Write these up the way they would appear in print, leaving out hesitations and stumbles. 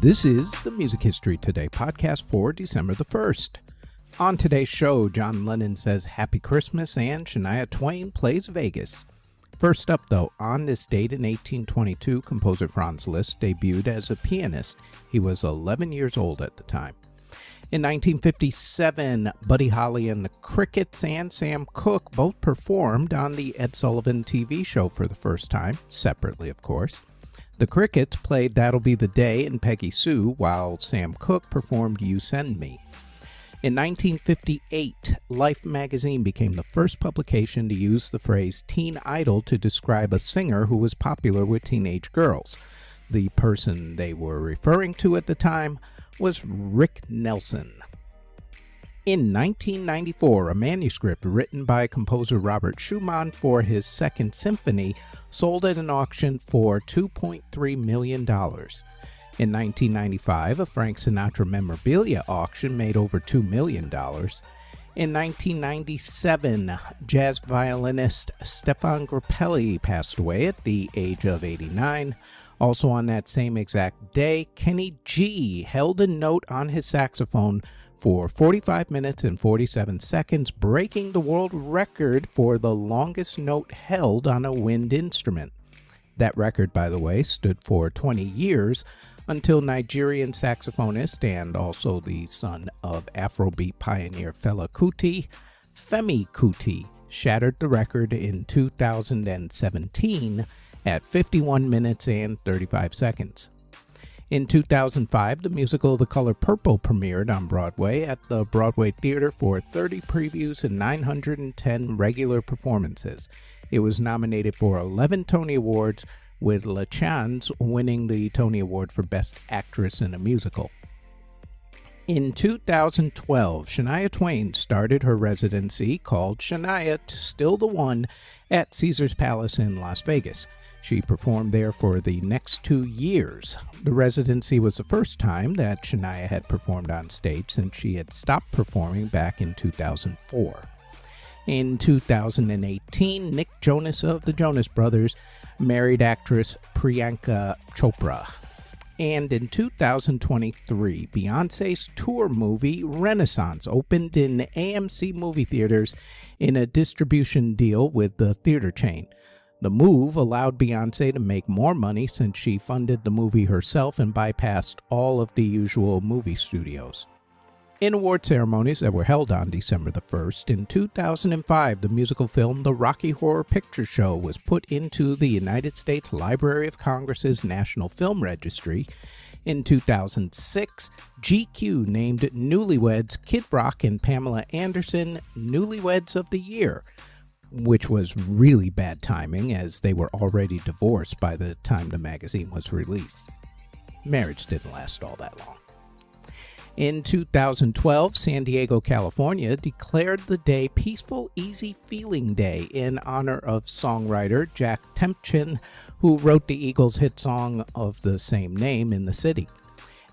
This is the Music History Today podcast for December the 1st. On today's show, John Lennon says Happy Christmas and Shania Twain plays Vegas. First up, though, on this date in 1822, composer Franz Liszt debuted as a pianist. He was 11 years old at the time. In 1957, Buddy Holly and the Crickets and Sam Cooke both performed on the Ed Sullivan TV show for the first time, separately, of course. The Crickets played That'll Be the Day and Peggy Sue, while Sam Cooke performed You Send Me. In 1958, Life magazine became the first publication to use the phrase teen idol to describe a singer who was popular with teenage girls. The person they were referring to at the time was Rick Nelson. In 1994, a manuscript written by composer Robert Schumann for his Second Symphony sold at an auction for $2.3 million. In 1995, a Frank Sinatra memorabilia auction made over $2 million. In 1997, jazz violinist Stefan Grappelli passed away at the age of 89. Also on that same exact day, Kenny G held a note on his saxophone for 45 minutes and 47 seconds, breaking the world record for the longest note held on a wind instrument. That record, by the way, stood for 20 years until Nigerian saxophonist and also the son of Afrobeat pioneer Fela Kuti, Femi Kuti, shattered the record in 2017 at 51 minutes and 35 seconds. In 2005, the musical The Color Purple premiered on Broadway at the Broadway Theater for 30 previews and 910 regular performances. It was nominated for 11 Tony Awards, with LaChanze winning the Tony Award for Best Actress in a Musical. In 2012, Shania Twain started her residency called Shania Still the One at Caesars Palace in Las Vegas. She performed there for the next 2 years. The residency was the first time that Shania had performed on stage since she had stopped performing back in 2004. In 2018, Nick Jonas of the Jonas Brothers married actress Priyanka Chopra. And in 2023, Beyoncé's tour movie Renaissance opened in AMC movie theaters in a distribution deal with the theater chain. The move allowed Beyoncé to make more money since she funded the movie herself and bypassed all of the usual movie studios. In award ceremonies that were held on December the 1st, in 2005, the musical film The Rocky Horror Picture Show was put into the United States Library of Congress's National Film Registry. In 2006, GQ named Newlyweds Kid Rock and Pamela Anderson Newlyweds of the Year, which was really bad timing as they were already divorced by the time the magazine was released. Marriage didn't last all that long. In 2012, San Diego, California declared the day Peaceful Easy Feeling Day in honor of songwriter Jack Tempchin, who wrote the Eagles' hit song of the same name in the city.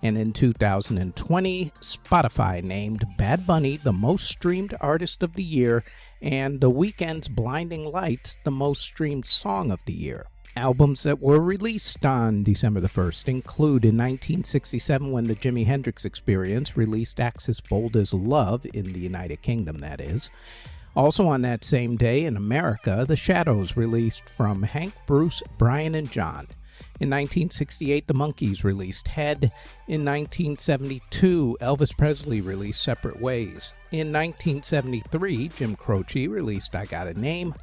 And in 2020, Spotify named Bad Bunny the most streamed artist of the year and The Weeknd's Blinding Lights the most streamed song of the year. Albums that were released on December the 1st include in 1967 when the Jimi Hendrix Experience released Axis Bold as Love in the United Kingdom, that is. Also on that same day in America, The Shadows released From Hank, Bruce, Brian, and John. In 1968, the Monkees released Head. In 1972, Elvis Presley released Separate Ways. In 1973, Jim Croce released I Got a Name.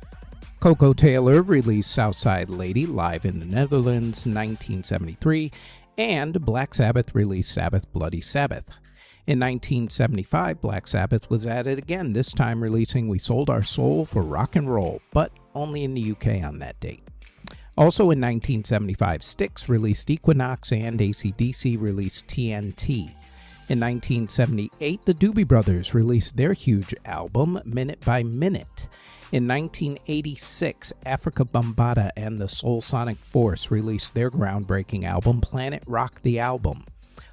Coco Taylor released Southside Lady live in the Netherlands in 1973, and Black Sabbath released Sabbath Bloody Sabbath. In 1975, Black Sabbath was at it again, this time releasing We Sold Our Soul for Rock and Roll, but only in the UK on that date. Also in 1975, Styx released Equinox and AC/DC released TNT. In 1978, the Doobie Brothers released their huge album, Minute by Minute. In 1986, Africa Bambaataa and the Soul Sonic Force released their groundbreaking album, Planet Rock the Album.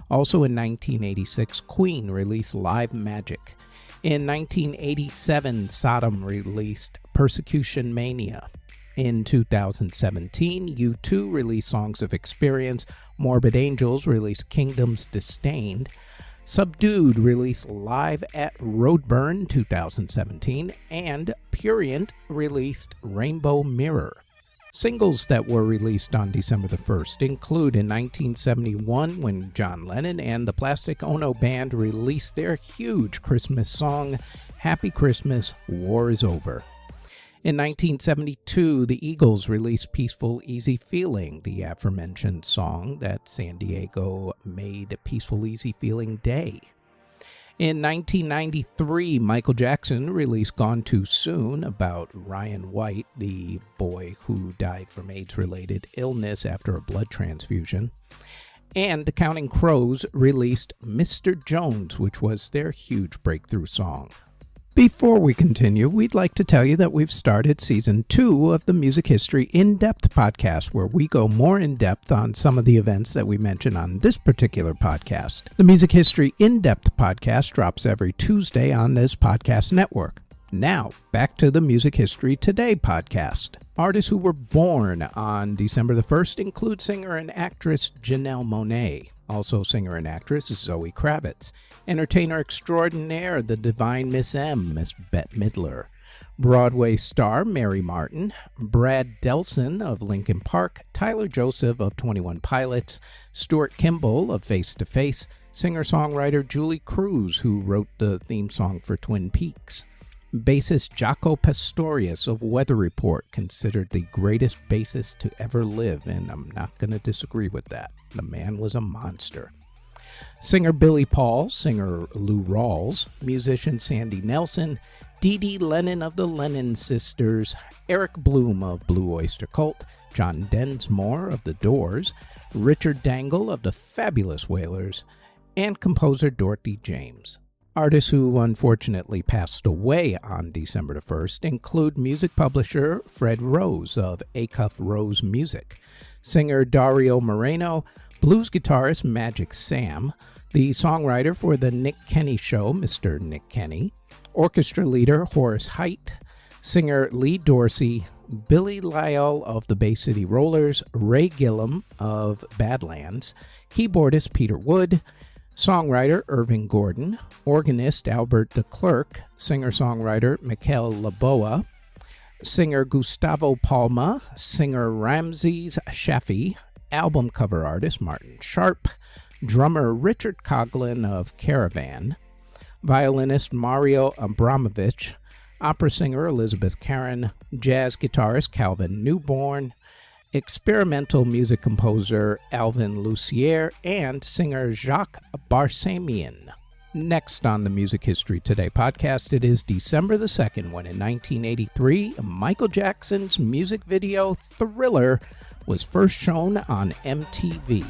Also in 1986, Queen released Live Magic. In 1987, Sodom released Persecution Mania. In 2017, U2 released Songs of Experience, Morbid Angels released Kingdoms Disdained, Subdued released Live at Roadburn 2017, and Purient released Rainbow Mirror. Singles that were released on December the 1st include in 1971 when John Lennon and the Plastic Ono Band released their huge Christmas song, Happy Christmas, War is Over. In 1972, the Eagles released Peaceful Easy Feeling, the aforementioned song that San Diego made Peaceful Easy Feeling Day. In 1993, Michael Jackson released Gone Too Soon about Ryan White, the boy who died from AIDS-related illness after a blood transfusion. And the Counting Crows released Mr. Jones, which was their huge breakthrough song. Before we continue, we'd like to tell you that we've started Season 2 of the Music History In-Depth podcast, where we go more in-depth on some of the events that we mention on this particular podcast. The Music History In-Depth podcast drops every Tuesday on this podcast network. Now, back to the Music History Today podcast. Artists who were born on December the 1st include singer and actress Janelle Monáe. Also singer and actress Zoe Kravitz. Entertainer extraordinaire, the divine Miss M, Miss Bette Midler. Broadway star Mary Martin. Brad Delson of Linkin Park. Tyler Joseph of 21 Pilots. Stuart Kimball of Face to Face. Singer-songwriter Julie Cruz, who wrote the theme song for Twin Peaks. Bassist Jaco Pastorius of Weather Report, considered the greatest bassist to ever live, and I'm not going to disagree with that. The man was a monster. Singer Billy Paul, singer Lou Rawls, musician Sandy Nelson, Dee Dee Lennon of the Lennon Sisters, Eric Bloom of Blue Oyster Cult, John Densmore of The Doors, Richard Dangle of the Fabulous Wailers, and composer Dorothy James. Artists who unfortunately passed away on December the 1st include music publisher Fred Rose of Acuff Rose Music, singer Dario Moreno, blues guitarist Magic Sam, the songwriter for The Nick Kenny Show, Mr. Nick Kenny, orchestra leader Horace Heidt, singer Lee Dorsey, Billy Lyle of the Bay City Rollers, Ray Gillum of Badlands, keyboardist Peter Wood, songwriter Irving Gordon, organist Albert DeClercq, singer-songwriter Mikel Laboa, singer Gustavo Palma, singer Ramses Shaffi, album cover artist Martin Sharp, drummer Richard Coughlin of Caravan, violinist Mario Abramovich, opera singer Elizabeth Karen, jazz guitarist Calvin Newborn, experimental music composer Alvin Lucier, and singer Jacques Barsamian. Next on the Music History Today podcast, it is December the 2nd when in 1983, Michael Jackson's music video Thriller was first shown on MTV.